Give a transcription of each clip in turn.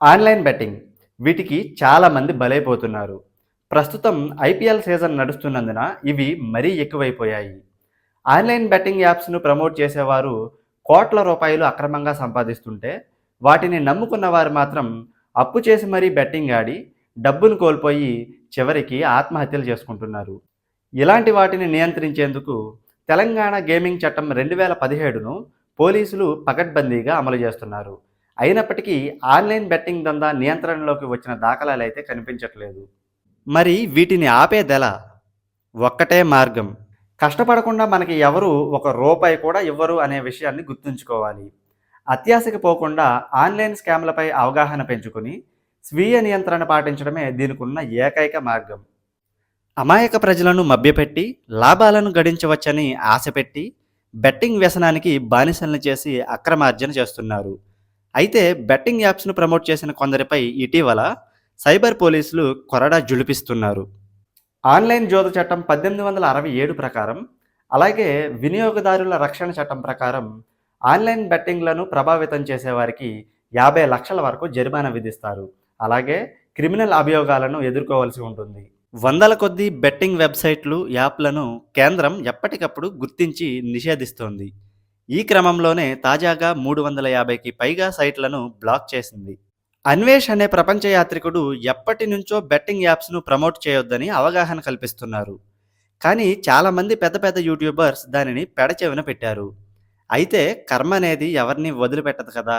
Online betting వీటికి చాలామంది బలైపోతున్నారు. ప్రస్తుతం ఐపీఎల్ సీజన్ నడుస్తున్నందున ఇవి మరీ ఎక్కువైపోయాయి. ఆన్‌లైన్ బెట్టింగ్ యాప్స్‌ను ప్రమోట్ చేసేవారు కోట్ల రూపాయలు అక్రమంగా సంపాదిస్తుంటే, వాటిని నమ్ముకున్న వారు మాత్రం అప్పు చేసి మరీ బెట్టింగ్ ఆడి డబ్బును కోల్పోయి చివరికి ఆత్మహత్యలు చేసుకుంటున్నారు. ఇలాంటి వాటిని నియంత్రించేందుకు తెలంగాణ గేమింగ్ చట్టం 2017ను పోలీసులు పకడ్బందీగా అమలు చేస్తున్నారు. అయినప్పటికీ ఆన్‌లైన్ బెట్టింగ్ దందా నియంత్రణలోకి వచ్చిన దాఖలాలైతే కనిపించట్లేదు. మరి వీటిని ఆపేదెలా? ఒక్కటే మార్గం. కష్టపడకుండా మనకి ఎవరు ఒక రూపాయి కూడా ఇవ్వరు అనే విషయాన్ని గుర్తుంచుకోవాలి. అత్యాశకి పోకుండా ఆన్‌లైన్ స్కామ్‌లపై అవగాహన పెంచుకొని, స్వీయ నియంత్రణ పాటించడమే దీనికున్న ఏకైక మార్గం. అమాయక ప్రజలను మభ్యపెట్టి లాభాలను గడించవచ్చని ఆశపెట్టి బెట్టింగ్ వ్యసనానికి బానిసలను చేసి అక్రమార్జన చేస్తున్నారు. అయితే బెట్టింగ్ యాప్స్ను ప్రమోట్ చేసిన కొందరిపై ఇటీవల సైబర్ పోలీసులు కొరడా జులిపిస్తున్నారు. ఆన్లైన్ జోద చట్టం 1867 ప్రకారం, అలాగే వినియోగదారుల రక్షణ చట్టం ప్రకారం ఆన్లైన్ బెట్టింగ్లను ప్రభావితం చేసేవారికి 50,00,000 వరకు జరిమానా విధిస్తారు. అలాగే క్రిమినల్ అభియోగాలను ఎదుర్కోవాల్సి ఉంటుంది. వందల కొద్దీ బెట్టింగ్ వెబ్సైట్లు, యాప్లను కేంద్రం ఎప్పటికప్పుడు గుర్తించి నిషేధిస్తోంది. ఈ క్రమంలోనే తాజాగా 350కి పైగా సైట్లను బ్లాక్ చేసింది. అన్వేష్ అనే ప్రపంచ యాత్రికుడు ఎప్పటి నుంచో బెట్టింగ్ యాప్స్ను ప్రమోట్ చేయొద్దని అవగాహన కల్పిస్తున్నారు. కానీ చాలామంది పెద్ద పెద్ద యూట్యూబర్స్ దానిని పెడచెవిన పెట్టారు. అయితే కర్మ అనేది ఎవరిని వదిలిపెట్టదు కదా!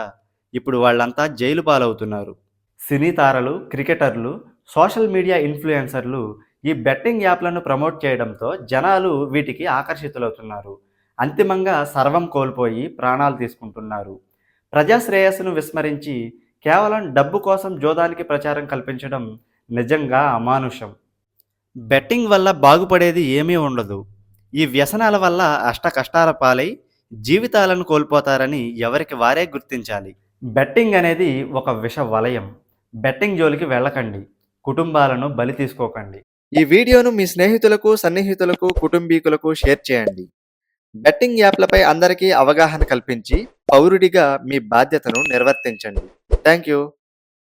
ఇప్పుడు వాళ్ళంతా జైలు పాలవుతున్నారు. సినీ తారలు, క్రికెటర్లు, సోషల్ మీడియా ఇన్‌ఫ్లుయెన్సర్లు ఈ బెట్టింగ్ యాప్‌లను ప్రమోట్ చేయడంతో జనాలు వీటికి ఆకర్షితులవుతున్నారు. అంతిమంగా సర్వం కోల్పోయి ప్రాణాలు తీసుకుంటున్నారు. ప్రజా శ్రేయస్సును విస్మరించి కేవలం డబ్బు కోసం జోదానికి ప్రచారం కల్పించడం నిజంగా అమానుషం. బెట్టింగ్ వల్ల బాగుపడేది ఏమీ ఉండదు. ఈ వ్యసనాల వల్ల అష్టకష్టాల పాలై జీవితాలను కోల్పోతారని ఎవరికి వారే గుర్తించాలి. బెట్టింగ్ అనేది ఒక విష వలయం. బెట్టింగ్ జోలికి వెళ్ళకండి. కుటుంబాలను బలి తీసుకోకండి. ఈ వీడియోను మీ స్నేహితులకు, సన్నిహితులకు, కుటుంబీకులకు షేర్ చేయండి. బెట్టింగ్ యాప్లపై అందరికీ అవగాహన కల్పించి, పౌరుడిగా మీ బాధ్యతను నిర్వర్తించండి. Thank you.